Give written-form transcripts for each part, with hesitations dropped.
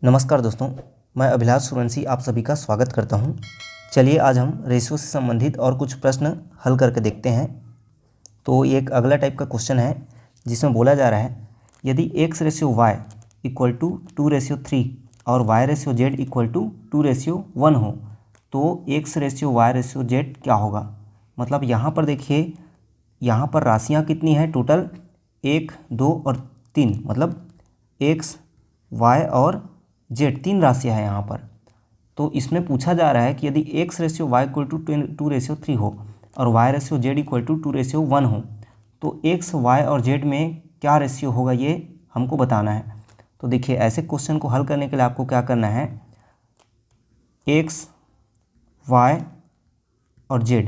नमस्कार दोस्तों, मैं अभिलाष सूर्यवंशी आप सभी का स्वागत करता हूं। चलिए आज हम रेशियो से संबंधित और कुछ प्रश्न हल करके देखते हैं। तो ये एक अगला टाइप का क्वेश्चन है जिसमें बोला जा रहा है यदि x/y इक्वल टू 2/3 और y/z इक्वल टू 2/1 हो तो x/y/z क्या होगा। मतलब यहाँ पर देखिए, यहाँ पर राशियाँ कितनी हैं टोटल 1, 2 और 3, मतलब x, y और z तीन राशियाँ हैं यहाँ पर। तो इसमें पूछा जा रहा है कि यदि x/y इक्वल टू 2/3 हो और y/z इक्वल टू 2/1 हो तो x, y और z में क्या रेशियो होगा, ये हमको बताना है। तो देखिए, ऐसे क्वेश्चन को हल करने के लिए आपको क्या करना है, x, y और z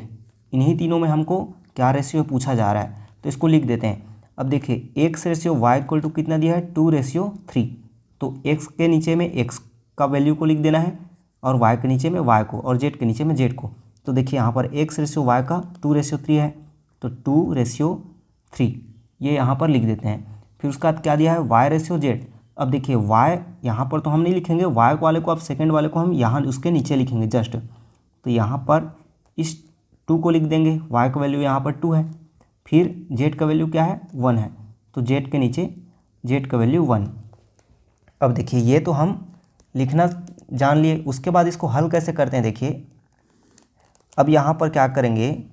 इन्हीं तीनों में हमको क्या रेशियो पूछा जा रहा है, तो इसको लिख देते हैं। अब देखिए, x/y इक्वल टू कितना दिया है 2/3, तो x के नीचे में x का वैल्यू को लिख देना है और y के नीचे में y को और z के नीचे में z को। तो देखिए यहाँ पर x/y का 2/3 है तो 2/3 ये यहाँ पर लिख देते हैं। फिर उसका क्या दिया है y/z। अब देखिए y यहाँ पर तो हम नहीं लिखेंगे, y वाले को, अब सेकंड वाले को हम यहाँ उसके नीचे लिखेंगे जस्ट। तो यहाँ पर इस 2 को लिख देंगे, y का वैल्यू यहाँ पर 2 है, फिर z का वैल्यू क्या है 1 है, तो z के नीचे z का वैल्यू 1। अब देखिए ये तो हम लिखना जान लिए, उसके बाद इसको हल कैसे करते हैं देखिए। अब यहाँ पर क्या करेंगे,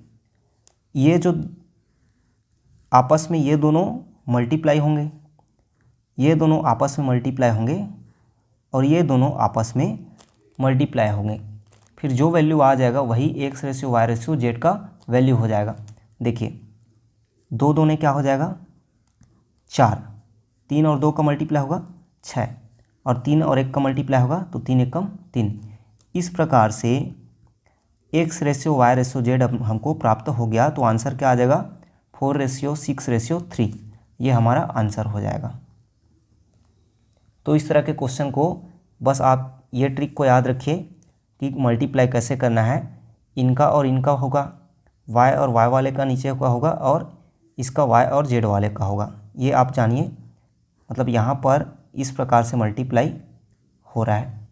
ये जो आपस में ये दोनों मल्टीप्लाई होंगे, ये दोनों आपस में मल्टीप्लाई होंगे और ये दोनों आपस में मल्टीप्लाई होंगे। फिर जो वैल्यू आ जाएगा वही x/y/z का वैल्यू हो जाएगा। देखिए 2 दूने क्या हो जाएगा 4, 3 और 2 का मल्टीप्लाई होगा 6 और 3 और 1 का मल्टीप्लाई होगा तो 3 एकम 3। इस प्रकार से x/y/z अब हमको प्राप्त हो गया। तो आंसर क्या आ जाएगा 4/6/3, ये हमारा आंसर हो जाएगा। तो इस तरह के क्वेश्चन को बस आप ये ट्रिक को याद रखिए कि मल्टीप्लाई कैसे करना है। इनका और इनका होगा, y और y वाले का नीचे का होगा और इसका y और z वाले का होगा, ये आप जानिए। मतलब यहाँ पर इस प्रकार से मल्टीप्लाई हो रहा है।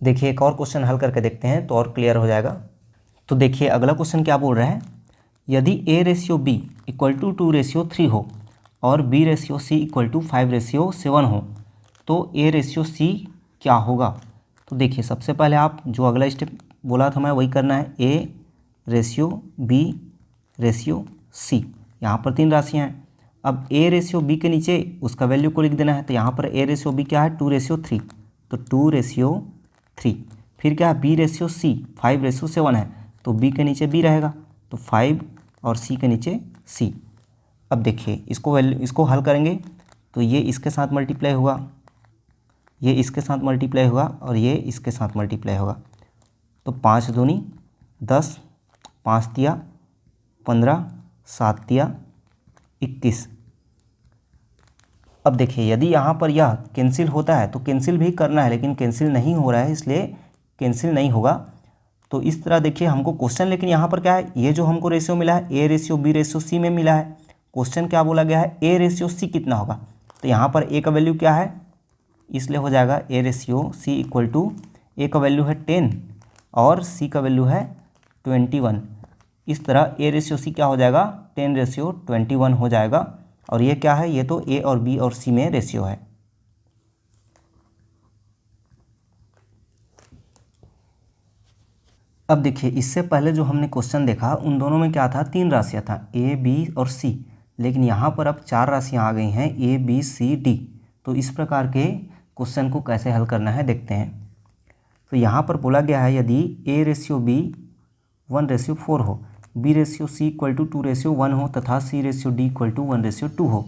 देखिए एक और क्वेश्चन हल करके देखते हैं तो और क्लियर हो जाएगा। तो देखिए अगला क्वेश्चन क्या बोल रहा है, यदि a/b इक्वल टू 2/3 हो और b/c इक्वल टू 5/7 हो तो a/c क्या होगा। तो देखिए सबसे पहले आप जो अगला स्टेप बोला था मैं वही करना है, a/b/c। यहाँ पर 3 राशियाँ हैं। अब a/b के नीचे उसका वैल्यू को लिख देना है। तो यहाँ पर a/b क्या है 2/3, तो 2/3। फिर क्या है b/c 5/7 है, तो b के नीचे b रहेगा तो 5 और c के नीचे c। अब देखिए इसको हल करेंगे तो ये इसके साथ मल्टीप्लाई होगा, ये इसके साथ मल्टीप्लाई होगा और ये इसके साथ मल्टीप्लाई होगा। तो 5 दूनी 10, 5 तिया 15, 7 तिया 21। अब देखिए यदि यहाँ पर यह कैंसिल होता है तो कैंसिल भी करना है, लेकिन कैंसिल नहीं हो रहा है इसलिए कैंसिल नहीं होगा। तो इस तरह देखिए हमको क्वेश्चन, लेकिन यहाँ पर क्या है, ये जो हमको रेशियो मिला है a/b/c में मिला है। क्वेश्चन क्या बोला गया है a/c कितना होगा। तो यहाँ पर a का वैल्यू क्या है, इसलिए हो जाएगा a/c इक्वल टू a का वैल्यू है 10 और c का वैल्यू है 21। इस तरह a/c क्या हो जाएगा 10/21 हो जाएगा। और ये क्या है, ये तो a और b और c में रेशियो है। अब देखिए इससे पहले जो हमने क्वेश्चन देखा उन दोनों में क्या था, 3 राशियाँ था a, b और c, लेकिन यहाँ पर अब 4 राशियाँ आ गई हैं a, b, c, d। तो इस प्रकार के क्वेश्चन को कैसे हल करना है देखते हैं। तो यहाँ पर बोला गया है यदि a/b 1/4 हो, b/c इक्वल टू 2/1 हो तथा c/d इक्वल टू 1/2 हो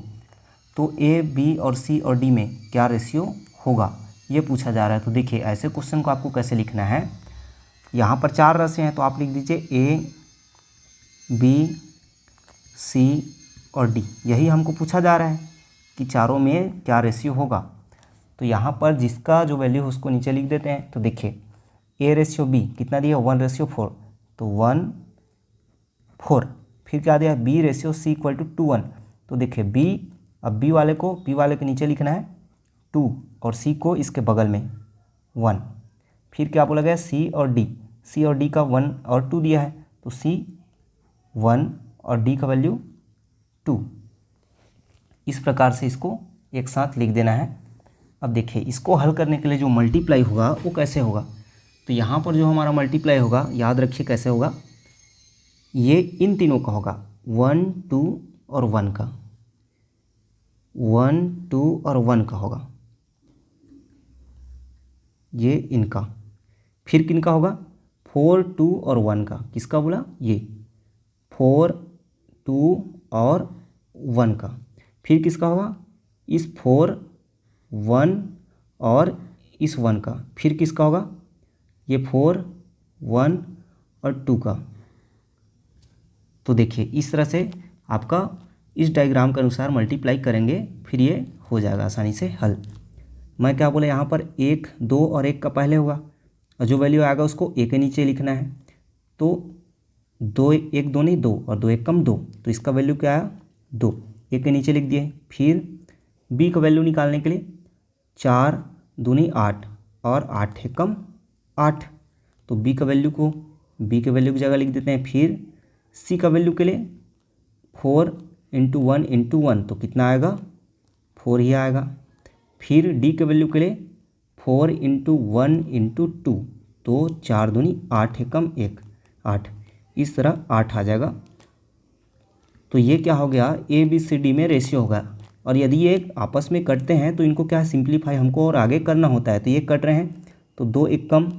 तो a, b और c और d में क्या रेशियो होगा, ये पूछा जा रहा है। तो देखिए ऐसे क्वेश्चन को आपको कैसे लिखना है, यहाँ पर 4 राशियाँ हैं तो आप लिख दीजिए a, b, c और d। यही हमको पूछा जा रहा है कि चारों में क्या रेशियो होगा। तो यहाँ पर जिसका जो वैल्यू है उसको नीचे लिख देते हैं। तो देखिए a/b कितना दिया 1/4, तो 1/4। फिर क्या दिया b/c इक्वल टू 2:1, तो देखिए b अब बी वाले के नीचे लिखना है 2 और सी को इसके बगल में 1। फिर क्या बोला गया, सी और डी का 1 और 2 दिया है, तो सी 1 और डी का वैल्यू 2। इस प्रकार से इसको एक साथ लिख देना है। अब देखिए इसको हल करने के लिए जो मल्टीप्लाई होगा वो कैसे होगा, तो यहाँ पर जो हमारा मल्टीप्लाई होगा याद रखिए कैसे होगा, ये इन तीनों का होगा 1 2 और 1 का, 1 2 और 1 का होगा, ये इनका। फिर किनका होगा, 4 2 और 1 का, किसका बोला, ये 4 2 और 1 का। फिर किसका होगा, इस 4 1 और इस 1 का। फिर किसका होगा, ये 4 1 और 2 का। तो देखिए इस तरह से आपका इस डायग्राम के अनुसार मल्टीप्लाई करेंगे, फिर ये हो जाएगा आसानी से हल। मैं क्या बोला, यहाँ पर 1 2 और 1 का पहले होगा और जो वैल्यू आएगा उसको ए के नीचे लिखना है। तो 2 1 2 नहीं 2 और 2 1 कम 2, तो इसका वैल्यू क्या आया 2, ए के नीचे लिख दिए। फिर बी का वैल्यू निकालने के लिए 4 2 8 और 8 है कम 8, तो बी के वैल्यू की जगह लिख देते हैं। फिर सी का वैल्यू के लिए 4 × 1 × 1, तो कितना आएगा 4 ही आएगा। फिर डी के वैल्यू के लिए 4 × 1 × 2, तो 4 2 8 है कम 1 8, इस तरह 8 आ जाएगा। तो ये क्या हो गया, ए बी सी डी में रेशियो होगा। और यदि ये आपस में कटते हैं तो इनको क्या सिंप्लीफाई हमको और आगे करना होता है, तो ये कट रहे हैं तो 2 1 कम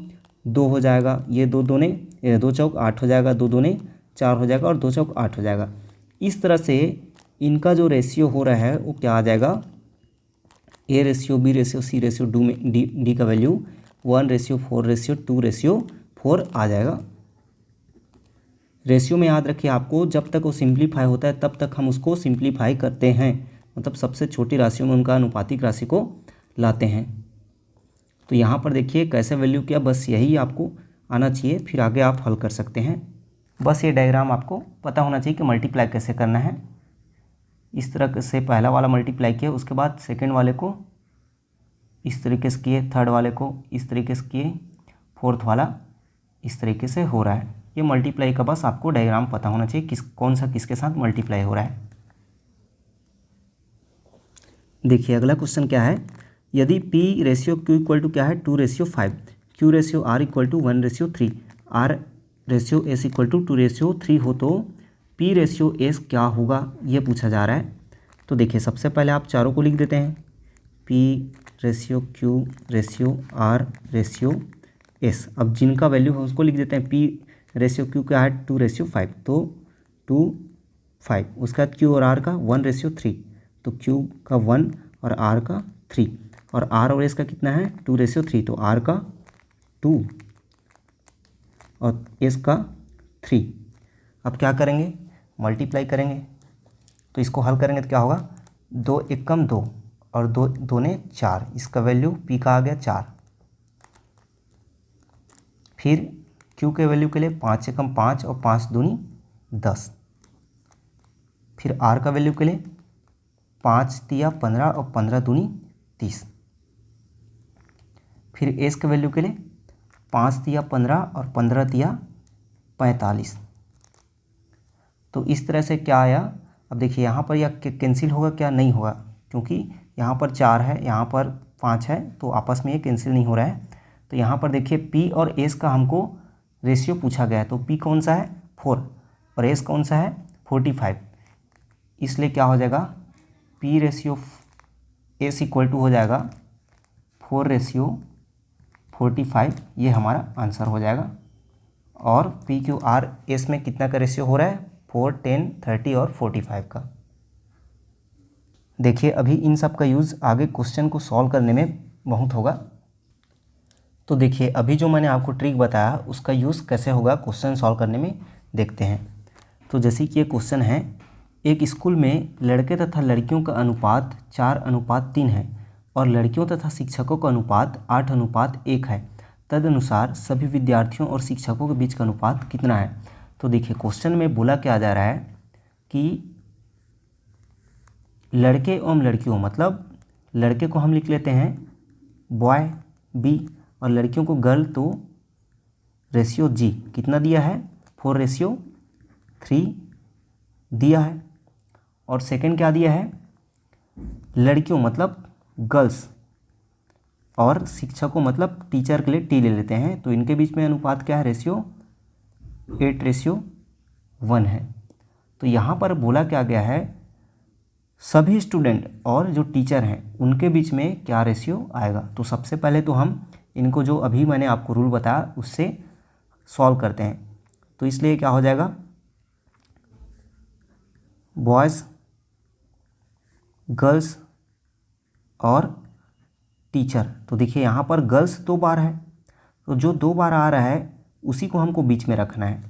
2 हो जाएगा, ये 2 2 चौक 8 हो जाएगा, 2 2 4 हो जाएगा और 2 चौक 8 हो जाएगा। इस तरह से इनका जो रेशियो हो रहा है वो क्या आ जाएगा, A ratio B ratio C ratio D का वैल्यू 1:4:2:4 आ जाएगा। रेशियो में याद रखिए आपको, जब तक वो सिंप्लीफाई होता है तब तक हम उसको सिंप्लीफाई करते हैं, मतलब सबसे छोटी राशियों में उनका अनुपातिक राशि को लाते हैं। तो यहाँ पर देखिए कैसे वैल्यू किया, बस यही आपको आना चाहिए, फिर आगे आप हल कर सकते हैं। बस ये डायग्राम आपको पता होना चाहिए कि मल्टीप्लाई कैसे करना है। इस तरह से पहला वाला मल्टीप्लाई किया, उसके बाद सेकंड वाले को इस तरीके से किए, थर्ड वाले को इस तरीके से किए, फोर्थ वाला इस तरीके से हो रहा है। ये मल्टीप्लाई का बस आपको डायग्राम पता होना चाहिए, कौन सा किसके साथ मल्टीप्लाई हो रहा है। देखिए अगला क्वेश्चन क्या है, यदि P ratio Q equal to क्या है 2:5, Q ratio R equal to 1:3, R ratio S equal to 2:3 हो तो P रेशियो S क्या होगा, ये पूछा जा रहा है। तो देखिए सबसे पहले आप चारों को लिख देते हैं, P ratio Q ratio R ratio S। अब जिनका वैल्यू है उसको लिख देते हैं। P रेशियो Q क्या है 2:5, तो 2 5, उसका Q और R का 1:3, तो Q का 1 और R का 3, और R और S का कितना है 2:3, तो R का 2 और S का 3। अब क्या करेंगे, मल्टीप्लाई करेंगे, तो इसको हल करेंगे तो क्या होगा, 2 1 कम 2 और 2 2 ने 4, इसका वैल्यू P का आ गया 4। फिर Q के वैल्यू के लिए 5 से कम 5 और 5 दूनी 10। फिर R का वैल्यू के लिए 5 तिया 15 और 15 दूनी 30। फिर S के वैल्यू के लिए 5 तिया 15 और 15 तिया 45। तो इस तरह से क्या आया, अब देखिए यहाँ पर यह कैंसिल होगा क्या, नहीं होगा, क्योंकि यहाँ पर 4 है यहाँ पर 5 है, तो आपस में ये कैंसिल नहीं हो रहा है। तो यहाँ पर देखिए P और S का हमको रेशियो पूछा गया है, तो P कौन सा है 4 और S कौन सा है 45, इसलिए क्या हो जाएगा P ratio S equal to हो जाएगा 4:45, ये हमारा आंसर हो जाएगा। और P Q R S में कितना का रेशियो हो रहा है 4 10 30 और 45 का। देखिए अभी इन सब का यूज़ आगे क्वेश्चन को सॉल्व करने में बहुत होगा। तो देखिए अभी जो मैंने आपको ट्रिक बताया उसका यूज़ कैसे होगा क्वेश्चन सॉल्व करने में, देखते हैं। तो जैसे कि ये क्वेश्चन है, एक स्कूल में लड़के तथा लड़कियों का अनुपात 4:3 है और लड़कियों तथा शिक्षकों का अनुपात 8:1 है, तदनुसार सभी विद्यार्थियों और शिक्षकों के बीच का अनुपात कितना है। तो देखिए क्वेश्चन में बोला क्या जा रहा है कि लड़के एवं लड़कियों, मतलब लड़के को हम लिख लेते हैं बॉय बी और लड़कियों को गर्ल, तो रेशियो जी कितना दिया है 4:3 दिया है। और सेकंड क्या दिया है, लड़कियों मतलब गर्ल्स और शिक्षकों मतलब टीचर के लिए टी ले लेते हैं, तो इनके बीच में अनुपात क्या है, रेशियो 8:1 है। तो यहाँ पर बोला क्या गया है, सभी स्टूडेंट और जो टीचर हैं उनके बीच में क्या रेशियो आएगा। तो सबसे पहले तो हम इनको जो अभी मैंने आपको रूल बताया उससे सॉल्व करते हैं। तो इसलिए क्या हो जाएगा, बॉयज़ गर्ल्स और टीचर। तो देखिए यहाँ पर गर्ल्स 2 बार है, तो जो 2 बार आ रहा है उसी को हमको बीच में रखना है।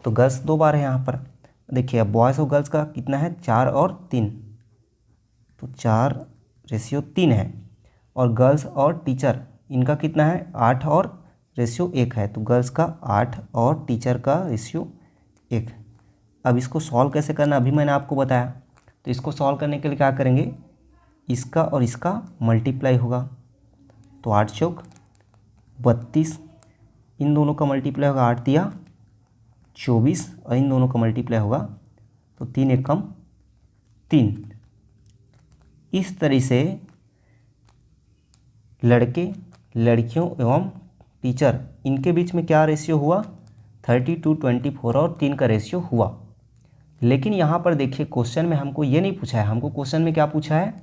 तो गर्ल्स 2 बार है यहाँ पर। देखिए अब बॉयज़ और गर्ल्स का कितना है, 4 और 3, तो 4:3 है। और गर्ल्स और टीचर इनका कितना है, 8 और रेशियो 1 है। तो गर्ल्स का 8 और टीचर का रेशियो 1। अब इसको सॉल्व कैसे करना अभी मैंने आपको बताया। तो इसको सॉल्व करने के लिए क्या करेंगे, इसका और इसका मल्टीप्लाई होगा, तो 8 चौक 32, इन दोनों का मल्टीप्लाई होगा 8 तिया 24 और इन दोनों का मल्टीप्लाई होगा तो 3 एकम 3। इस तरह से लड़के लड़कियों एवं टीचर इनके बीच में क्या रेशियो हुआ, 30:24 और 3 का रेशियो हुआ। लेकिन यहाँ पर देखिए क्वेश्चन में हमको ये नहीं पूछा है, हमको क्वेश्चन में क्या पूछा है,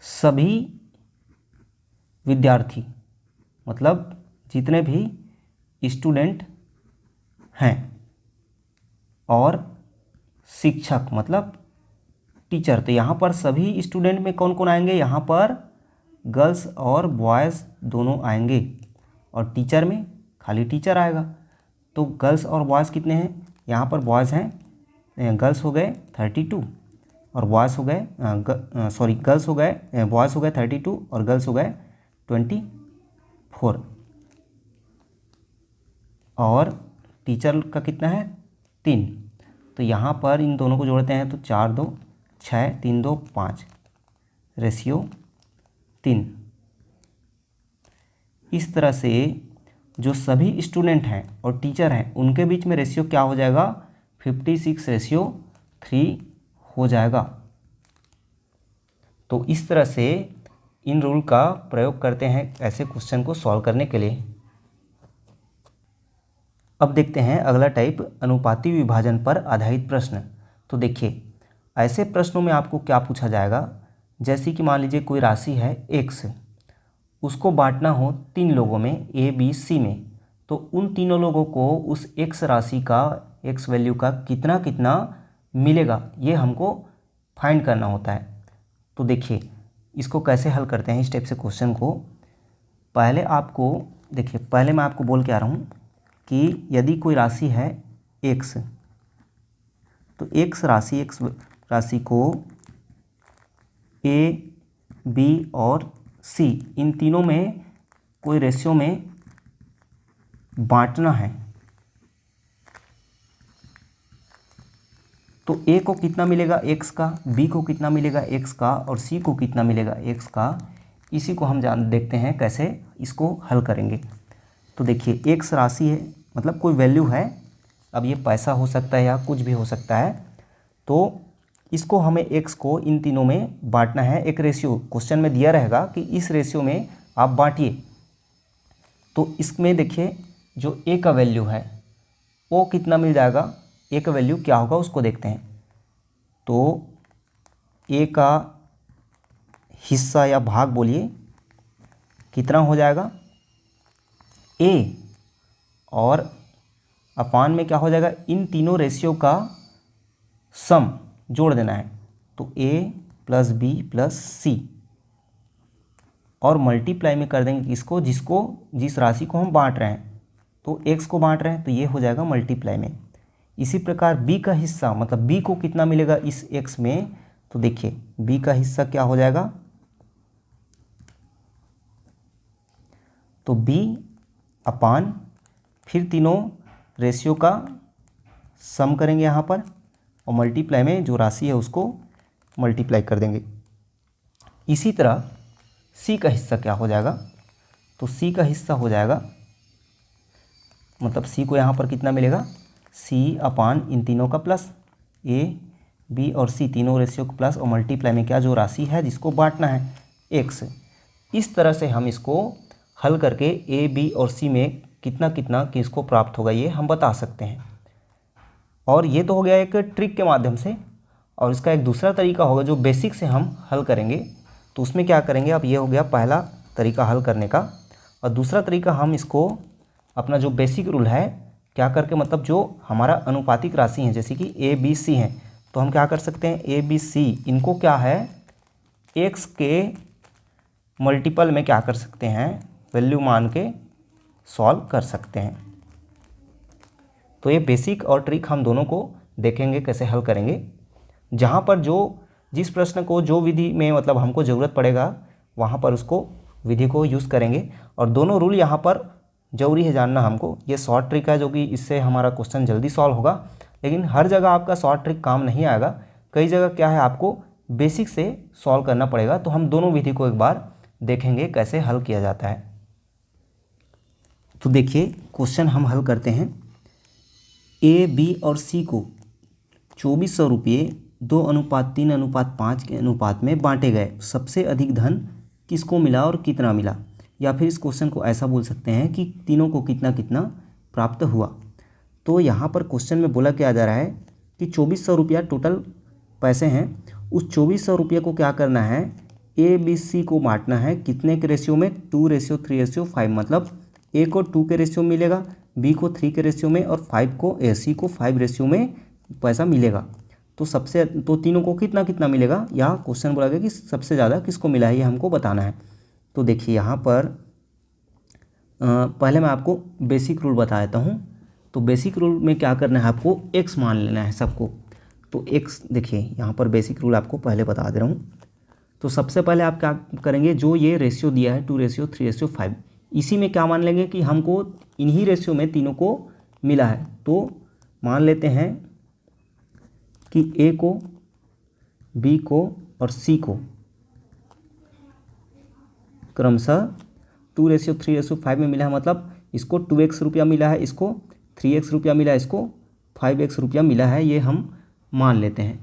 सभी विद्यार्थी मतलब जितने भी स्टूडेंट हैं और शिक्षक मतलब टीचर। तो यहाँ पर सभी स्टूडेंट में कौन कौन आएंगे, यहाँ पर गर्ल्स और बॉयज़ दोनों आएंगे और टीचर में खाली टीचर आएगा। तो गर्ल्स और बॉयज़ कितने हैं, यहाँ पर बॉयज़ हैं, गर्ल्स हो गए 32 और बॉयज़ हो गए गर्ल्स हो गए, बॉयज़ हो गए 32 और गर्ल्स हो गए 24। और टीचर का कितना है 3। तो यहाँ पर इन दोनों को जोड़ते हैं तो 4 2 6 3 2 5 रेशियो 3। इस तरह से जो सभी स्टूडेंट हैं और टीचर हैं उनके बीच में रेशियो क्या हो जाएगा, 56:3 हो जाएगा। तो इस तरह से इन रूल का प्रयोग करते हैं ऐसे क्वेश्चन को सॉल्व करने के लिए। अब देखते हैं अगला टाइप, अनुपाती विभाजन पर आधारित प्रश्न। तो देखिए ऐसे प्रश्नों में आपको क्या पूछा जाएगा, जैसे कि मान लीजिए कोई राशि है x, उसको बांटना हो 3 लोगों में A B C में, तो उन तीनों लोगों को उस x राशि का x वैल्यू का कितना कितना मिलेगा ये हमको फाइंड करना होता है। तो देखिए इसको कैसे हल करते हैं इस टाइप से क्वेश्चन को। पहले आपको देखिए, पहले मैं आपको बोल के आ रहा हूँ कि यदि कोई राशि है x, तो x राशि को A B और C इन तीनों में कोई रेशियो में बांटना है, तो A को कितना मिलेगा x का, B को कितना मिलेगा x का और C को कितना मिलेगा x का। इसी को हम देखते हैं कैसे इसको हल करेंगे। तो देखिए x राशि है मतलब कोई वैल्यू है, अब ये पैसा हो सकता है या कुछ भी हो सकता है। तो इसको हमें x को इन तीनों में बांटना है, एक रेशियो क्वेश्चन में दिया रहेगा कि इस रेशियो में आप बांटिए। तो इसमें देखिए जो a का वैल्यू है वो कितना मिल जाएगा, a का वैल्यू क्या होगा उसको देखते हैं। तो a का हिस्सा या भाग बोलिए कितना हो जाएगा a, और अपान में क्या हो जाएगा, इन तीनों रेशियो का सम जोड़ देना है, तो a + b + c और मल्टीप्लाई में कर देंगे इसको जिस राशि को हम बांट रहे हैं। तो x को बांट रहे हैं तो ये हो जाएगा मल्टीप्लाई में। इसी प्रकार b का हिस्सा मतलब b को कितना मिलेगा इस x में, तो देखिए b का हिस्सा क्या हो जाएगा, तो b अपान फिर तीनों रेशियो का सम करेंगे यहाँ पर, और मल्टीप्लाई में जो राशि है उसको मल्टीप्लाई कर देंगे। इसी तरह सी का हिस्सा क्या हो जाएगा, तो सी का हिस्सा हो जाएगा, मतलब सी को यहाँ पर कितना मिलेगा, सी अपान इन तीनों का प्लस, ए बी और सी तीनों रेशियो का प्लस, और मल्टीप्लाई में क्या जो राशि है जिसको बांटना है एक्स। इस तरह से हम इसको हल करके ए बी और सी में कितना कितना किसको प्राप्त होगा ये हम बता सकते हैं। और ये तो हो गया एक ट्रिक के माध्यम से। और इसका एक दूसरा तरीका होगा जो बेसिक से हम हल करेंगे। तो उसमें क्या करेंगे, अब ये हो गया पहला तरीका हल करने का। और दूसरा तरीका हम इसको अपना जो बेसिक रूल है क्या करके, मतलब जो हमारा अनुपातिक राशि है जैसे कि ए बी सी हैं, तो हम क्या कर सकते हैं, ए बी सी इनको क्या है एक्स के मल्टीपल में क्या कर सकते हैं, वैल्यू मान के सॉल्व कर सकते हैं। तो ये बेसिक और ट्रिक हम दोनों को देखेंगे कैसे हल करेंगे। जहाँ पर जो जिस प्रश्न को जो विधि में मतलब हमको ज़रूरत पड़ेगा वहाँ पर उसको विधि को यूज़ करेंगे। और दोनों रूल यहाँ पर ज़रूरी है जानना हमको। ये शॉर्ट ट्रिक है जो कि इससे हमारा क्वेश्चन जल्दी सॉल्व होगा, लेकिन हर जगह आपका शॉर्ट ट्रिक काम नहीं आएगा। कई जगह क्या है आपको बेसिक से सॉल्व करना पड़ेगा। तो हम दोनों विधि को एक बार देखेंगे कैसे हल किया जाता है। तो देखिए क्वेश्चन हम हल करते हैं। ए बी और सी को 2400 रुपये 2:3:5 के अनुपात में बांटे गए। सबसे अधिक धन किसको मिला और कितना मिला, या फिर इस क्वेश्चन को ऐसा बोल सकते हैं कि तीनों को कितना कितना प्राप्त हुआ। तो यहाँ पर क्वेश्चन में बोला क्या जा रहा है कि 2400 रुपया टोटल पैसे हैं। उस 2400 रुपये को क्या करना है, ए बी सी को बांटना है कितने के रेशियो में, 2:3:5। मतलब ए को 2 के रेशियो मिलेगा, बी को 3 के रेशियो में, और सी को 5 रेशियो में पैसा मिलेगा। तो तीनों को कितना कितना मिलेगा, यहाँ क्वेश्चन बोला गया कि सबसे ज़्यादा किसको मिला है ये हमको बताना है। तो देखिए यहाँ पर पहले मैं आपको बेसिक रूल बता देता हूँ। तो बेसिक रूल में क्या करना है, आपको एक्स मान लेना है सबको। तो एक्स देखिए यहाँ पर बेसिक रूल आपको पहले बता दे रहा हूँ। तो सबसे पहले आप क्या करेंगे, जो ये रेशियो दिया है 2:3:5, इसी में क्या मान लेंगे कि हमको इन्हीं रेशियो में तीनों को मिला है। तो मान लेते हैं कि ए को, बी को और सी को क्रमशः 2:3:5 में मिला है। मतलब इसको 2x रुपया मिला है, इसको 3x रुपया मिला है, इसको 5x रुपया मिला है, ये हम मान लेते हैं।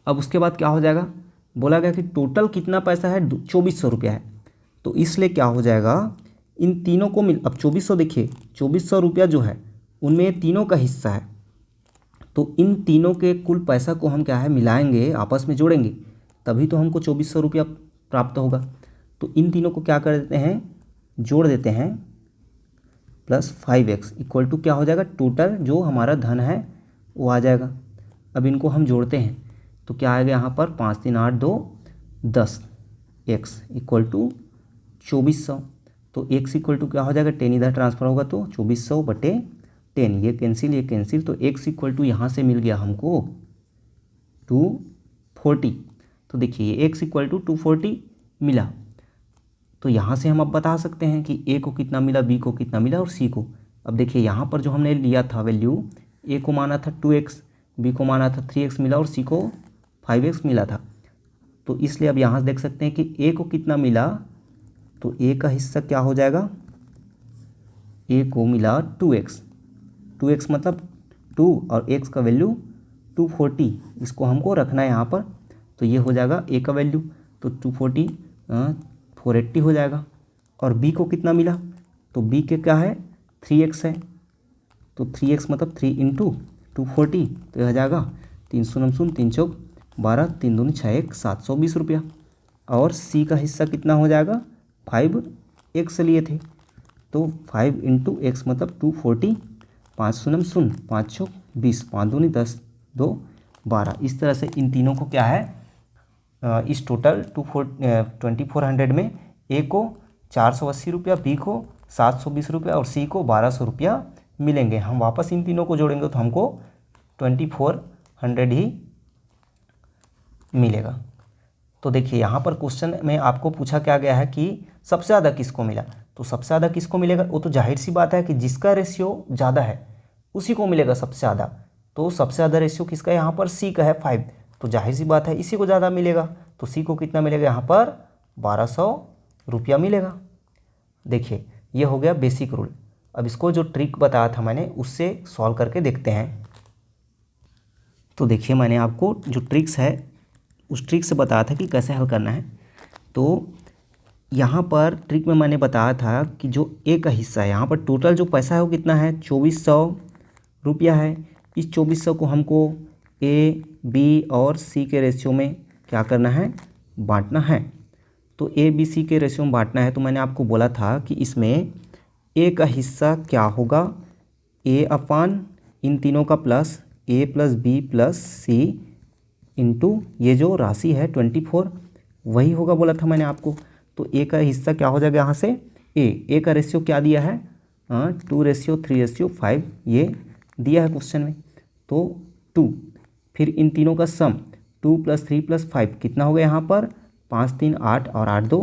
अब उसके बाद क्या हो जाएगा, बोला गया कि टोटल कितना पैसा है, 2400 रुपया है। तो इसलिए क्या हो जाएगा, इन तीनों को अब 2400 देखिए 2400 रुपया जो है उनमें तीनों का हिस्सा है। तो इन तीनों के कुल पैसा को हम क्या है मिलाएंगे, आपस में जोड़ेंगे, तभी तो हमको 2400 रुपया प्राप्त होगा। तो इन तीनों को क्या कर देते हैं, जोड़ देते हैं, प्लस 5x इक्वल टू क्या हो जाएगा, टोटल जो हमारा धन है वो आ जाएगा। अब इनको हम जोड़ते हैं तो क्या आएगा यहाँ पर, 5 3 8 2 10, x इक्वल टू 2400। तो x इक्वल टू क्या हो जाएगा, 10 इधर ट्रांसफर होगा तो 2400/10, ये कैंसिल। तो x इक्वल टू यहाँ से मिल गया हमको 240। तो देखिए x इक्वल टू 240 मिला। तो यहाँ से हम अब बता सकते हैं कि a को कितना मिला, b को कितना मिला और c को। अब देखिए यहाँ पर जो हमने लिया था वैल्यू, a को माना था 2x, b को माना था 3x मिला और c को 5x मिला था। तो इसलिए अब यहाँ से देख सकते हैं कि a को कितना मिला, तो a का हिस्सा क्या हो जाएगा, a को मिला 2x मतलब 2 और x का वैल्यू 240, इसको हमको रखना है यहाँ पर। तो ये हो जाएगा a का वैल्यू, तो 240 480 हो जाएगा। और b को कितना मिला, तो b के क्या है 3x है, तो 3x मतलब 3 × 240, तो यह हो जाएगा 3 0 3 चौक 12, 3 दूनी 6 1 720 रुपया। और c का हिस्सा कितना हो जाएगा, 5x लिए थे, तो 5 × x मतलब 240, 5 0 0 5 चौक 20, 5 दूनी 10 2 12। इस तरह से इन तीनों को क्या है, इस टोटल 2400 में ए को 480 रुपया, बी को 720 रुपया और सी को 1200 रुपया मिलेंगे। हम वापस इन तीनों को जोड़ेंगे तो हमको 2400 ही मिलेगा। तो देखिए यहाँ पर क्वेश्चन में आपको पूछा क्या गया है कि सबसे ज़्यादा किसको मिला। तो सबसे ज़्यादा किसको मिलेगा, वो तो जाहिर सी बात है कि जिसका रेशियो ज़्यादा है उसी को मिलेगा सबसे ज़्यादा। तो सबसे ज़्यादा रेशियो किसका यहाँ पर सी का है 5, तो जाहिर सी बात है इसी को ज़्यादा मिलेगा। तो सी को कितना मिलेगा यहाँ पर 1200 रुपया मिलेगा। देखिए ये हो गया बेसिक रूल। अब इसको जो ट्रिक बताया था मैंने उससे सॉल्व करके देखते हैं। तो देखिए मैंने आपको जो ट्रिक्स है उस ट्रिक से बताया था कि कैसे हल करना है। तो यहाँ पर ट्रिक में मैंने बताया था कि जो ए का हिस्सा है यहाँ पर टोटल जो पैसा है वो कितना है 2400 रुपया है। इस 2400 को हमको ए बी और सी के रेशियो में क्या करना है, बांटना है। तो ए बी सी के रेशियो में बांटना है। तो मैंने आपको बोला था कि इसमें ए का हिस्सा क्या होगा, ए अपान इन तीनों का प्लस ए प्लस बी प्लस सी इंटू ये जो राशि है 24 वही होगा बोला था मैंने आपको। तो ए का हिस्सा क्या हो जाएगा यहाँ से, ए का रेशियो क्या दिया है 2:3:5 ये दिया है क्वेश्चन में। तो 2 फिर इन तीनों का सम 2 + 3 + 5 कितना हो गया यहाँ पर 5 3 8 और 8 2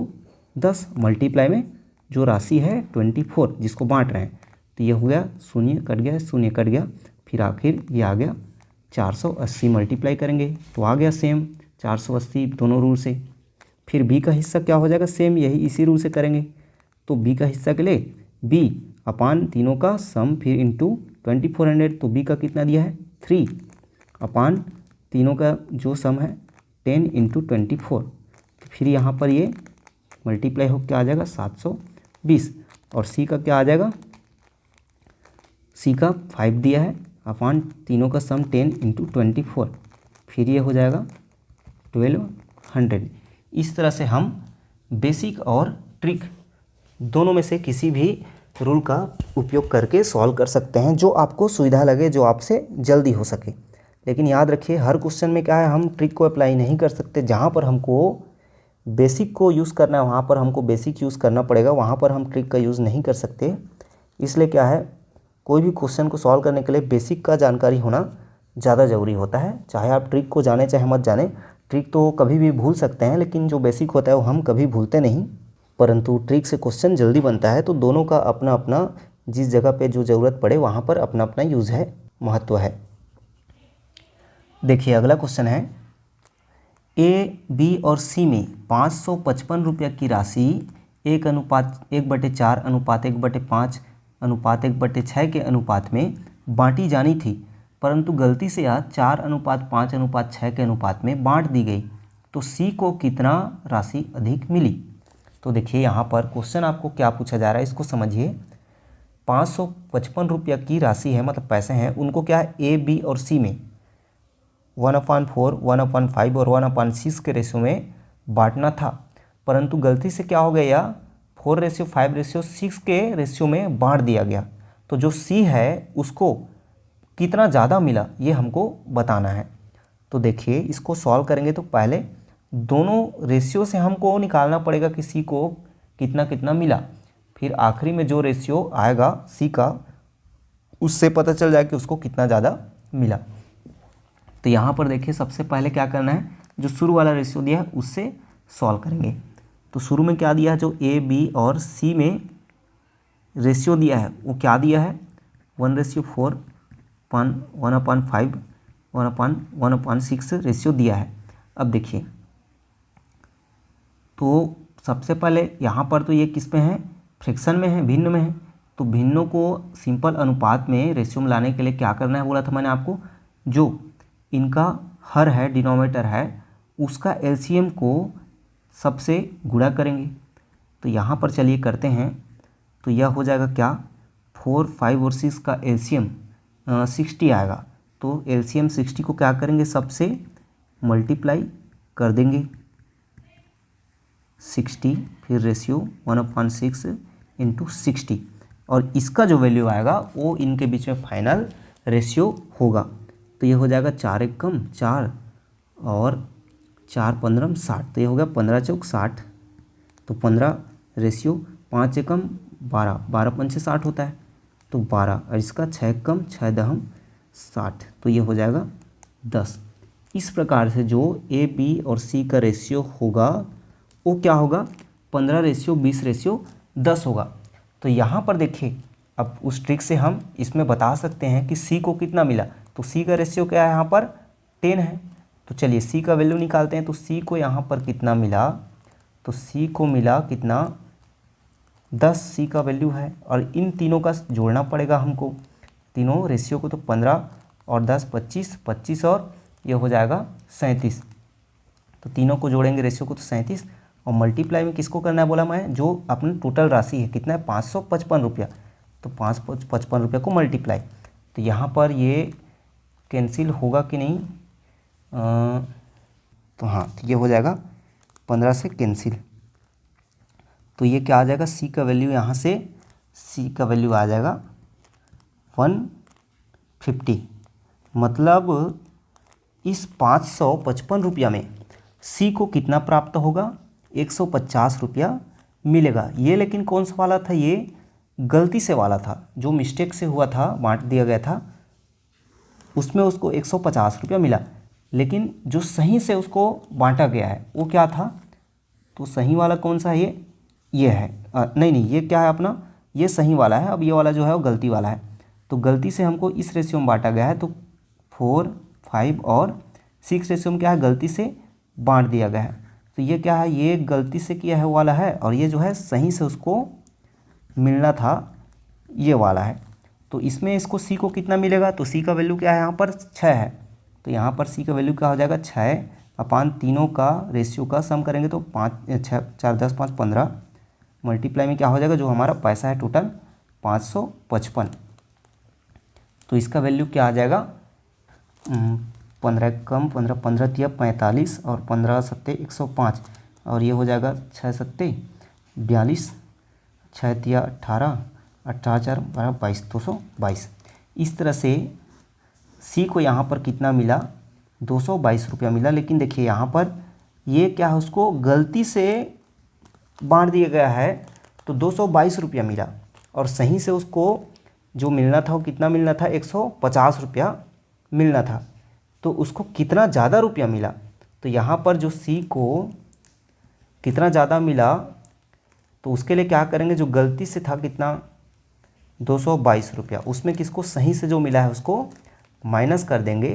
10 मल्टीप्लाई में जो राशि है 24 जिसको बांट रहे हैं। तो ये हो गया शून्य कट गया, शून्य कट गया, फिर आखिर ये आ गया 480 मल्टीप्लाई करेंगे तो आ गया सेम 480 दोनों रूल से। फिर बी का हिस्सा क्या हो जाएगा, सेम यही इसी रूल से करेंगे। तो बी का हिस्सा के लिए बी अपान तीनों का सम फिर इंटू 2400। तो बी का कितना दिया है 3 अपान तीनों का जो सम है 10 × 24। फिर यहाँ पर ये मल्टीप्लाई हो क्या आ जाएगा 720। और सी का क्या आ जाएगा, सी का 5 दिया है अपान तीनों का सम 10 × 24। फिर ये हो जाएगा 1200। इस तरह से हम बेसिक और ट्रिक दोनों में से किसी भी रूल का उपयोग करके सॉल्व कर सकते हैं जो आपको सुविधा लगे, जो आपसे जल्दी हो सके। लेकिन याद रखिए हर क्वेश्चन में क्या है, हम ट्रिक को अप्लाई नहीं कर सकते। जहाँ पर हमको बेसिक को यूज़ करना है वहाँ पर हमको बेसिक यूज़ करना पड़ेगा, वहाँ पर हम ट्रिक का यूज़ नहीं कर सकते। इसलिए क्या है, कोई भी क्वेश्चन को सॉल्व करने के लिए बेसिक का जानकारी होना ज़्यादा ज़रूरी होता है। चाहे आप ट्रिक को जाने चाहे मत जाने, ट्रिक तो कभी भी भूल सकते हैं लेकिन जो बेसिक होता है वो हम कभी भूलते नहीं। परंतु ट्रिक से क्वेश्चन जल्दी बनता है। तो दोनों का अपना अपना, जिस जगह पे जो ज़रूरत पड़े वहाँ पर अपना अपना यूज़ है, महत्व है। देखिए अगला क्वेश्चन है, ए बी और सी में 555 रुपया की राशि 1:4 अनुपात 1/5 अनुपात 1/6 के अनुपात में बांटी जानी थी, परंतु गलती से यह 4:5:6 के अनुपात में बांट दी गई। तो सी को कितना राशि अधिक मिली। तो देखिए यहाँ पर क्वेश्चन आपको क्या पूछा जा रहा है इसको समझिए। 555 रुपया की राशि है, मतलब पैसे हैं, उनको क्या है ए बी और सी में 1/4 1/5 और 1/6 के रेशियो में बांटना था, परंतु गलती से क्या हो गया 4:5:6 के रेशियो में बांट दिया गया। तो जो सी है उसको कितना ज़्यादा मिला ये हमको बताना है। तो देखिए इसको सॉल्व करेंगे तो पहले दोनों रेशियो से हमको निकालना पड़ेगा कि सी को कितना कितना मिला। फिर आखिरी में जो रेशियो आएगा सी का उससे पता चल जाए कि उसको कितना ज़्यादा मिला। तो यहाँ पर देखिए सबसे पहले क्या करना है, जो शुरू वाला रेशियो दिया है उससे सॉल्व करेंगे। तो शुरू में क्या दिया है, जो ए बी और सी में रेशियो दिया है वो क्या दिया है 1:4 1/5 1/6 रेशियो दिया है। अब देखिए तो सबसे पहले यहाँ पर तो ये किस पे है, फ्रैक्शन में है, भिन्न में है। तो भिन्नों को सिंपल अनुपात में रेशियो में लाने के लिए क्या करना है बोला था मैंने आपको, जो इनका हर है डिनोमिनेटर है उसका एलसीएम को सबसे गुणा करेंगे। तो यहाँ पर चलिए करते हैं। तो यह हो जाएगा क्या 4 5 और 6 का एलसीएम 60 आएगा। तो एलसीएम 60 को क्या करेंगे सबसे मल्टीप्लाई कर देंगे 60, फिर रेशियो 1/6 × 60 और इसका जो वैल्यू आएगा वो इनके बीच में फाइनल रेशियो होगा। तो ये हो जाएगा 4 1 कम 4 और 4 15 60। तो ये हो गया 15 चौक 60। तो 15 रेशियो 5 एकम 12 12 पंचे 60 होता है। तो 12 और इसका 6 कम 6 दहम 60। तो ये हो जाएगा 10। इस प्रकार से जो ए बी और सी का रेशियो होगा वो क्या होगा 15:20:10 होगा। तो यहाँ पर देखिए अब उस ट्रिक से हम इसमें बता सकते हैं कि सी को कितना मिला। तो सी का रेशियो क्या है यहाँ पर 10 है। तो चलिए सी का वैल्यू निकालते हैं। तो सी को यहाँ पर कितना मिला, तो सी को मिला कितना 10 सी का वैल्यू है। और इन तीनों का जोड़ना पड़ेगा हमको, तीनों रेशियो को। तो 15 और 10 25, 25 और ये हो जाएगा 37। तो तीनों को जोड़ेंगे रेशियो को तो 37, और मल्टीप्लाई में किसको करना है बोला मैं, जो अपना टोटल राशि है कितना है 555 रुपया। तो 555 रुपये को मल्टीप्लाई, तो यहाँ पर ये कैंसिल होगा कि नहीं, तो हाँ तो ये हो जाएगा 15 से कैंसिल। तो ये क्या आ जाएगा, सी का वैल्यू यहाँ से सी का वैल्यू आ जाएगा 150। मतलब इस 555 रुपया में सी को कितना प्राप्त होगा, 150 रुपया मिलेगा। ये लेकिन कौन सा वाला था, ये गलती से वाला था, जो मिस्टेक से हुआ था, बांट दिया गया था, उसमें उसको 150 रुपया मिला। लेकिन जो सही से उसको बांटा गया है वो क्या था, तो सही वाला कौन सा है, ये है नहीं ये क्या है अपना, ये सही वाला है। अब ये वाला जो है वो गलती वाला है। तो गलती से हमको इस रेशियो में बांटा गया है, तो 4, 5 और 6 रेशियो में क्या है, गलती से बांट दिया गया है। तो ये क्या है, ये गलती से किया है वाला है, और ये जो है सही से उसको मिलना था ये वाला है। तो इसमें इसको सी को कितना मिलेगा, तो सी का वैल्यू क्या है यहाँ पर 6 है। तो यहाँ पर सी का वैल्यू क्या हो जाएगा 6 अपान तीनों का रेशियो का सम करेंगे तो 5 6 4 10 5 15, मल्टीप्लाई में क्या हो जाएगा, जो हमारा पैसा है टोटल 555। तो इसका वैल्यू क्या आ जाएगा, 15 कम 15 15 तिया 45 और 15 सत्ते 105, और ये हो जाएगा 6 सत्ते 42, 6 तिया 18, 18 4 12 22, 222। इस तरह से सी को यहाँ पर कितना मिला, 222 रुपया मिला। लेकिन देखिए यहाँ पर ये क्या है, उसको गलती से बांट दिया गया है, तो 222 रुपया मिला, और सही से उसको जो मिलना था वो कितना मिलना था, 150 रुपया मिलना था। तो उसको कितना ज़्यादा रुपया मिला, तो यहाँ पर जो सी को कितना ज़्यादा मिला, तो उसके लिए क्या करेंगे, जो गलती से था कितना 222 रुपया, उसमें किसको सही से जो मिला है उसको माइनस कर देंगे।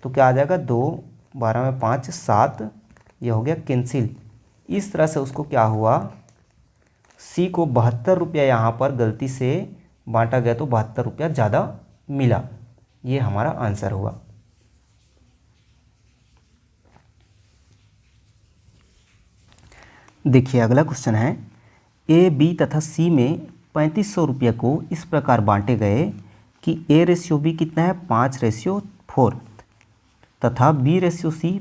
तो क्या आ जाएगा, 2 12 में 5 7, ये हो गया कैंसिल। इस तरह से उसको क्या हुआ, सी को 72 रुपया यहाँ पर गलती से बांटा गया, तो 72 रुपया ज़्यादा मिला। ये हमारा आंसर हुआ। देखिए अगला क्वेश्चन है, ए बी तथा सी में 3500 रुपये को इस प्रकार बांटे गए कि ए रेशियो बी कितना है 5:4 तथा बी रेशियो सी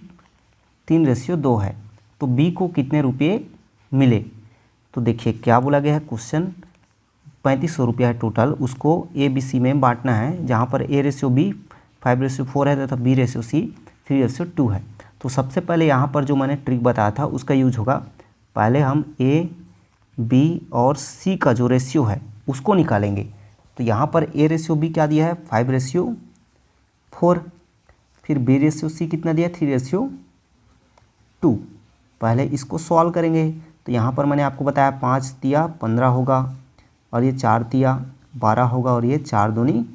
3:2 है। तो बी को कितने रुपये मिले। तो देखिए क्या बोला गया है, क्वेश्चन 3500 रुपया है टोटल, उसको ए बी सी में बांटना है, जहाँ पर ए रेशियो बी 5:4 है तथा बी रेशियो सी 3:2 है। तो सबसे पहले यहाँ पर जो मैंने ट्रिक बताया था उसका यूज होगा। पहले हम ए बी और सी का जो रेशियो है उसको निकालेंगे। तो यहाँ पर ए रेशियो बी क्या दिया है 5:4, फिर बी रेशियो सी कितना दिया 3:2। पहले इसको सॉल्व करेंगे। तो यहाँ पर मैंने आपको बताया 5 तिया 15 होगा, और ये 4 तिया 12 होगा, और ये 4 दूनी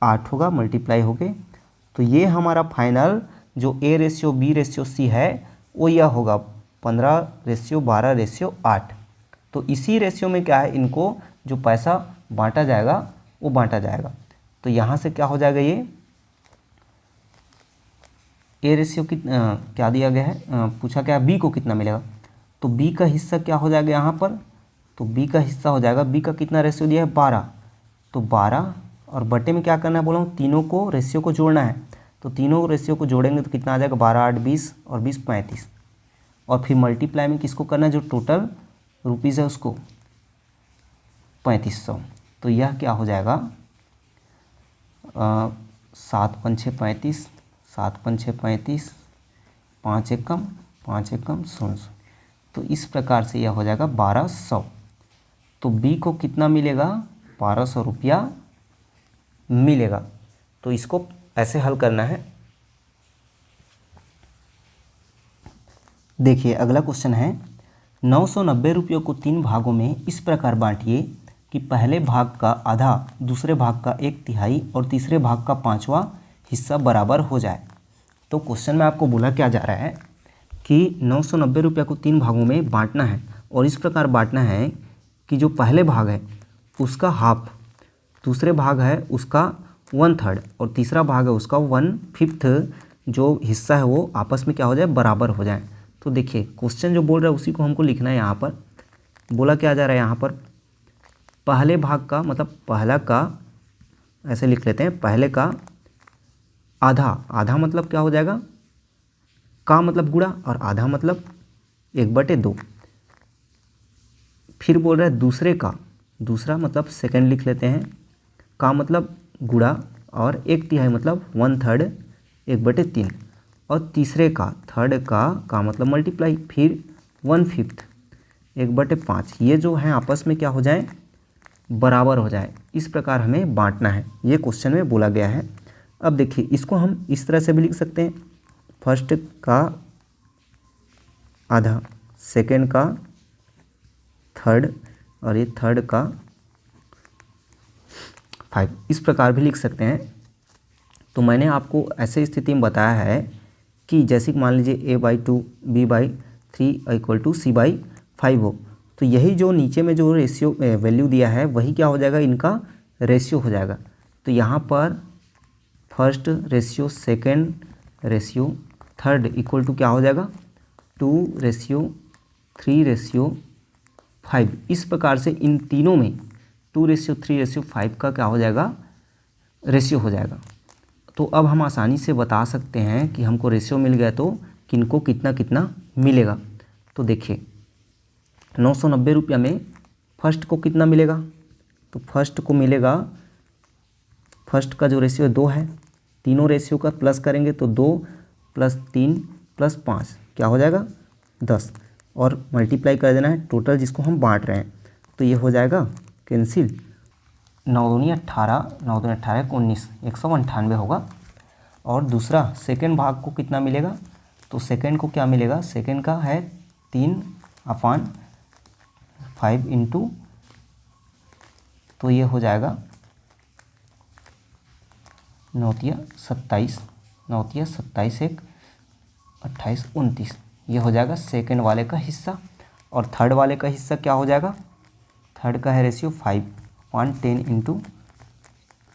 8 होगा, मल्टीप्लाई हो गए। तो ये हमारा फाइनल जो A ratio B ratio C है वो यह होगा 15:12:8। तो इसी रेशियो में क्या है, इनको जो पैसा बांटा जाएगा वो बांटा जाएगा। तो यहाँ से क्या हो जाएगा, ये ए रेशियो क्या दिया गया है, पूछा क्या बी को कितना मिलेगा। तो बी का हिस्सा क्या हो जाएगा यहाँ पर, तो बी का हिस्सा हो जाएगा, बी का कितना रेशियो दिया है 12, तो 12 और बटे में क्या करना है बोला हूँ, तीनों को रेशियो को जोड़ना है। तो तीनों रेशियो को जोड़ेंगे तो कितना आ जाएगा 12 8 20 और 20 35, और फिर मल्टीप्लाई में किसको करना है, जो टोटल रुपीज़ है उसको 3500। तो यह क्या हो जाएगा 7 5 6 35, 7 5 6 35, 5 1 कम 5 1 कम 0। तो इस प्रकार से यह हो जाएगा 1200। तो बी को कितना मिलेगा 1200 रुपया मिलेगा। तो इसको ऐसे हल करना है। देखिए अगला क्वेश्चन है, 990 रुपयों को 3 भागों में इस प्रकार बांटिए कि पहले भाग का आधा दूसरे भाग का 1/3 और तीसरे भाग का 5वां हिस्सा बराबर हो जाए। तो क्वेश्चन में आपको बोला क्या जा रहा है कि 990 रुपये को 3 भागों में बांटना है और इस प्रकार बांटना है कि जो पहले भाग है उसका हाफ, दूसरे भाग है उसका 1/3 और तीसरा भाग है उसका 1/5 जो हिस्सा है वो आपस में क्या हो जाए, बराबर हो जाए। तो देखिए क्वेश्चन जो बोल रहा है उसी को हमको लिखना है। यहाँ पर बोला क्या जा रहा है, यहाँ पर पहले भाग का मतलब पहला का, ऐसे लिख लेते हैं, पहले का आधा, आधा मतलब क्या हो जाएगा, का मतलब गुणा और आधा मतलब 1/2। फिर बोल रहा है दूसरे का, दूसरा मतलब सेकंड लिख लेते हैं, का मतलब गुणा और 1/3 मतलब 1/3 1/3 और तीसरे का थर्ड का मतलब मल्टीप्लाई, फिर 1/5 1/5, ये जो है आपस में क्या हो जाए, बराबर हो जाए। इस प्रकार हमें बांटना है, ये क्वेश्चन में बोला गया है। अब देखिए इसको हम इस तरह से भी लिख सकते हैं, फर्स्ट का आधा, सेकंड का थर्ड और ये थर्ड का 5, इस प्रकार भी लिख सकते हैं। तो मैंने आपको ऐसे स्थिति में बताया है कि जैसे कि मान लीजिए a/2 b/3 = c/5 हो, तो यही जो नीचे में जो रेशियो वैल्यू दिया है वही क्या हो जाएगा, इनका रेशियो हो जाएगा। तो यहाँ पर first ratio second ratio third equal to क्या हो जाएगा, 2:3:5। इस प्रकार से इन तीनों में 2:3:5 का क्या हो जाएगा, रेशियो हो जाएगा। तो अब हम आसानी से बता सकते हैं कि हमको रेशियो मिल गया तो किनको कितना कितना मिलेगा। तो देखिए 990 रुपया में फर्स्ट को कितना मिलेगा, तो फर्स्ट को मिलेगा, फर्स्ट का जो रेशियो 2 है, तीनों रेशियो का प्लस करेंगे तो 2 + 3 + 5 क्या हो जाएगा, 10 और मल्टीप्लाई कर देना है टोटल जिसको हम बांट रहे हैं। तो ये हो जाएगा कैंसिल, 9 दूनी 18, 9 दूनी 18 = 19, 198 होगा। और दूसरा सेकंड भाग को कितना मिलेगा, तो सेकंड को क्या मिलेगा, सेकंड का है 3/5 इंटू, तो ये हो जाएगा 9×27, 9×27 = 28, 29, ये हो जाएगा सेकंड वाले का हिस्सा। और थर्ड वाले का हिस्सा क्या हो जाएगा, थर्ड का है रेशियो 5/10 इंटू,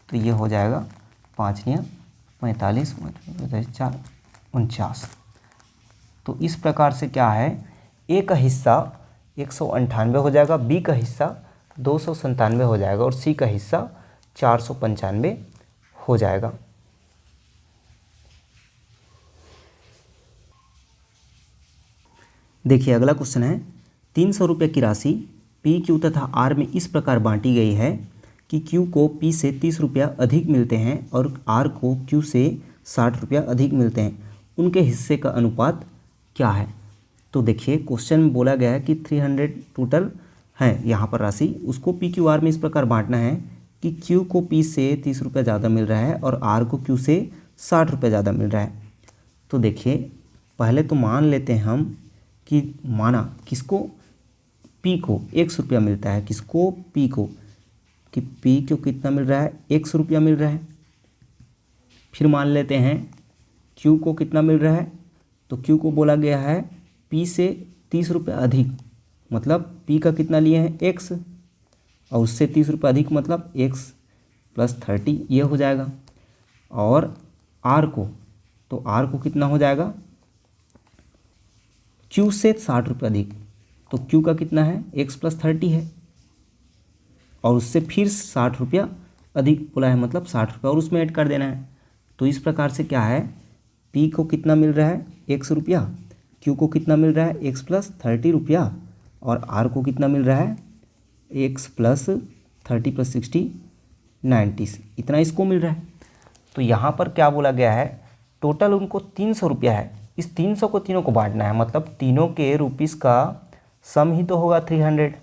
तो ये हो जाएगा 5×45 4 49। तो इस प्रकार से क्या है, ए का हिस्सा 198 हो जाएगा, बी का हिस्सा 297 हो जाएगा और सी का हिस्सा 495 हो जाएगा। देखिए अगला क्वेश्चन है, 300 रुपये की राशि पी, क्यू तथा आर में इस प्रकार बांटी गई है कि क्यू को पी से 30 रुपया अधिक मिलते हैं और आर को क्यू से 60 रुपया अधिक मिलते हैं, उनके हिस्से का अनुपात क्या है। तो देखिए क्वेश्चन में बोला गया है कि 300 टोटल है यहाँ पर राशि, उसको पी क्यू आर में इस प्रकार बांटना है कि क्यू को पी से 30 रुपया ज़्यादा मिल रहा है और आर को क्यू से 60 रुपया ज़्यादा मिल रहा है। तो देखिए पहले तो मान लेते हैं हम कि माना किसको, पी को 100 रुपया मिलता है, किसको, पी को, कि पी को कितना मिल रहा है, 100 रुपया मिल रहा है। फिर मान लेते हैं क्यू को कितना मिल रहा है, तो क्यू को बोला गया है पी से 30 रुपये अधिक, मतलब पी का कितना लिए हैं, x, और उससे 30 रुपये अधिक मतलब x + 30, ये हो जाएगा। और आर को, तो आर को कितना हो जाएगा, क्यू से 60 रुपये अधिक, तो क्यू का कितना है, x + 30 है और उससे फिर 60 रुपया अधिक बोला है, मतलब 60 रुपया और उसमें ऐड कर देना है। तो इस प्रकार से क्या है, पी को कितना मिल रहा है, 100 रुपया, क्यू को कितना मिल रहा है, x + 30 रुपया, और आर को कितना मिल रहा है, x + 30 + 60 90, इतना इसको मिल रहा है। तो यहाँ पर क्या बोला गया है, टोटल उनको 300 रुपया है, इस 300 को तीनों को बांटना है, मतलब तीनों के रुपीस का सम ही तो होगा 300।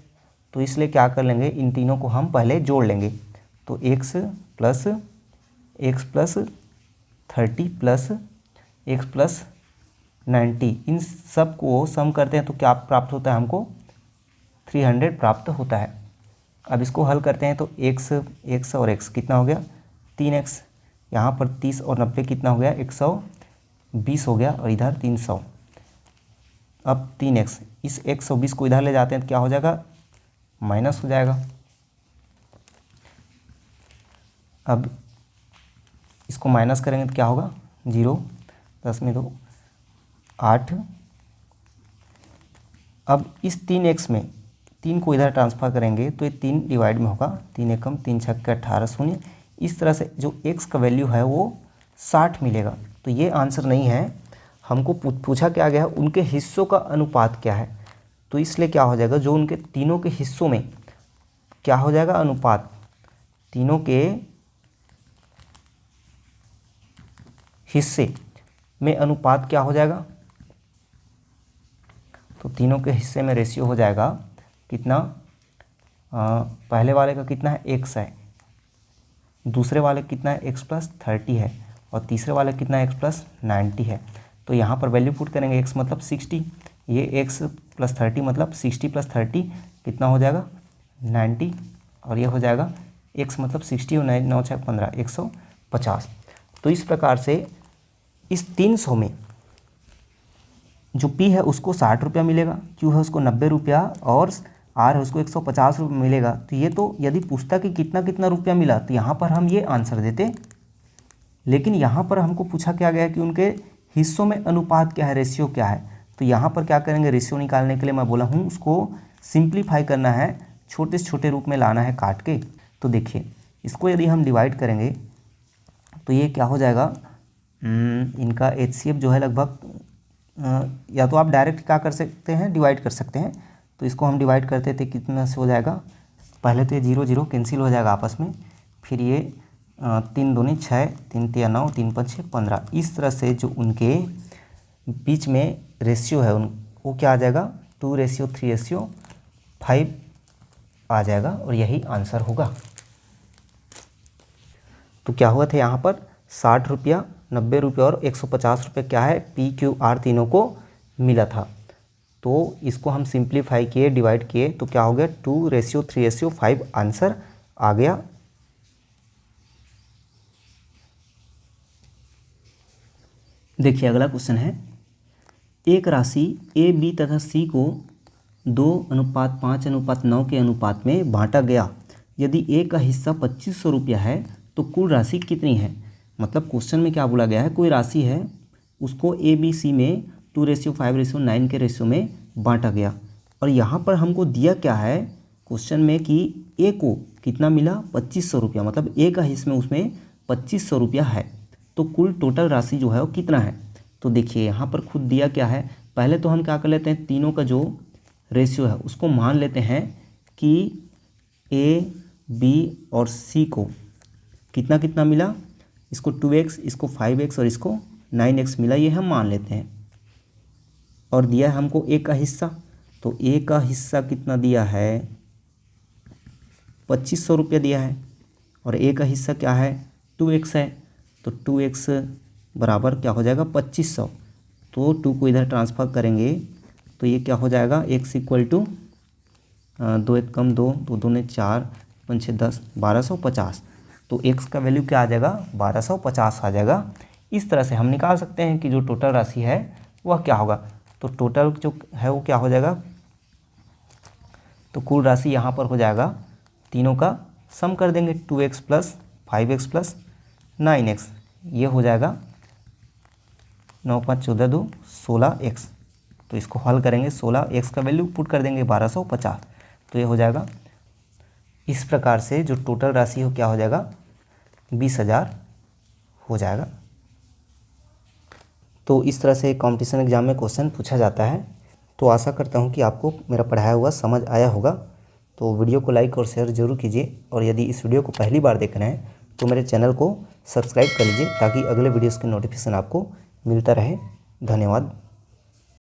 तो इसलिए क्या कर लेंगे, इन तीनों को हम पहले जोड़ लेंगे। तो x + 30 + x + 90, इन सब को सम करते हैं तो क्या प्राप्त होता है, हमको 300 प्राप्त होता है। अब इसको हल करते हैं तो x और x कितना हो गया 3x, यहाँ पर 30 और 90 कितना हो गया 120 हो गया, और इधर 300। अब 3x, इस 120 को इधर ले जाते हैं तो क्या हो जाएगा माइनस हो जाएगा। अब इसको माइनस करेंगे तो क्या होगा 0, 10 में 2 8। अब इस 3x में 3 को इधर ट्रांसफ़र करेंगे तो ये 3 डिवाइड में होगा, 3 एकम 3 छक्के 18 शून्य। इस तरह से जो x का वैल्यू है वो 60 मिलेगा। तो ये आंसर नहीं है, हमको पूछा क्या गया है उनके हिस्सों का अनुपात क्या है। तो इसलिए क्या हो जाएगा, जो उनके तीनों के हिस्सों में क्या हो जाएगा अनुपात, तीनों के हिस्से में अनुपात क्या हो जाएगा, तो तीनों के हिस्से में रेशियो हो जाएगा कितना, पहले वाले का कितना है x है, दूसरे वाले कितना है x प्लस 30 है, और तीसरे वाले कितना है x प्लस 90 है। तो यहाँ पर वैल्यू पुट करेंगे, x मतलब 60, ये x प्लस 30 मतलब 60 प्लस 30 कितना हो जाएगा 90, और ये हो जाएगा x मतलब 60 और 9 6 15 150। तो इस प्रकार से इस 300 में जो P है उसको 60 रुपया मिलेगा, Q है उसको 90 रुपया, और R है उसको 150 रुपये मिलेगा। तो ये तो यदि पूछता कि कितना कितना रुपया मिला तो यहाँ पर हम ये आंसर देते, लेकिन यहाँ पर हमको पूछा क्या गया कि उनके हिस्सों में अनुपात क्या है, रेशियो क्या है। तो यहाँ पर क्या करेंगे, रेशियो निकालने के लिए मैं बोला हूँ उसको सिंप्लीफाई करना है, छोटे से छोटे रूप में लाना है काट के। तो देखिए इसको यदि हम डिवाइड करेंगे तो ये क्या हो जाएगा, इनका HCF जो है लगभग, या तो आप डायरेक्ट क्या कर सकते हैं डिवाइड कर सकते हैं। तो इसको हम डिवाइड करते थे कितना से हो जाएगा, पहले तो ये 0 0 कैंसिल हो जाएगा आपस में, फिर ये 3 दूनी 6, 3 तिया 9, 3 5 6 15। इस तरह से जो उनके बीच में रेशियो है वो क्या आ जाएगा 2:3:5 आ जाएगा, और यही आंसर होगा। तो क्या हुआ था यहाँ पर 60 रुपया, 90 रुपये और 150 रुपये क्या है PQR तीनों को मिला था। तो इसको हम सिंप्लीफाई किए, डिवाइड किए, तो क्या हो गया 2:3:5 आंसर आ गया। देखिए अगला क्वेश्चन है, एक राशि A, B तथा C को 2:5:9 के अनुपात में बांटा गया। यदि A का हिस्सा 2500 रुपया है तो कुल राशि कितनी है। मतलब क्वेश्चन में क्या बोला गया है, कोई राशि है उसको A, B, C में 2:5:9 के रेशियो में बांटा गया, और यहाँ पर हमको दिया क्या है क्वेश्चन में कि A को कितना मिला 2500 रुपया, मतलब A का हिस्सा में उसमें 2500 रुपया है, तो कुल टोटल राशि जो है वो कितना है। तो देखिए यहाँ पर खुद दिया क्या है, पहले तो हम क्या कर लेते हैं, तीनों का जो रेशियो है उसको मान लेते हैं कि A, B और C को कितना कितना मिला, इसको 2x, इसको 5x और इसको 9x मिला, ये हम मान लेते हैं। और दिया है हमको A का हिस्सा, तो A का हिस्सा कितना दिया है 2500 रुपया दिया है, और A का हिस्सा क्या है 2x है, तो 2x बराबर क्या हो जाएगा 2500। तो 2 को इधर ट्रांसफ़र करेंगे तो ये क्या हो जाएगा x इक्वल टू 2 1 कम 2, 2 दूने 4, 5 6 10, 1250। तो x का वैल्यू क्या आ जाएगा 1250 आ जाएगा। इस तरह से हम निकाल सकते हैं कि जो टोटल राशि है वह क्या होगा। तो टोटल जो है वो क्या हो जाएगा, तो कुल राशि यहाँ पर हो जाएगा, तीनों का सम कर देंगे 2x plus 5x plus 9x, ये हो जाएगा 9 5 14 2 16x। तो इसको हल करेंगे, 16x का वैल्यू पुट कर देंगे 1250, तो ये हो जाएगा। इस प्रकार से जो टोटल राशि हो क्या हो जाएगा 20,000 हो जाएगा। तो इस तरह से कंपटीशन एग्जाम में क्वेश्चन पूछा जाता है। तो आशा करता हूँ कि आपको मेरा पढ़ाया हुआ समझ आया होगा। तो वीडियो को लाइक और शेयर जरूर कीजिए, और यदि इस वीडियो को पहली बार देख रहे हैं तो मेरे चैनल को सब्सक्राइब कर लीजिए ताकि अगले वीडियोज़ की नोटिफिकेशन आपको मिलता रहे। धन्यवाद।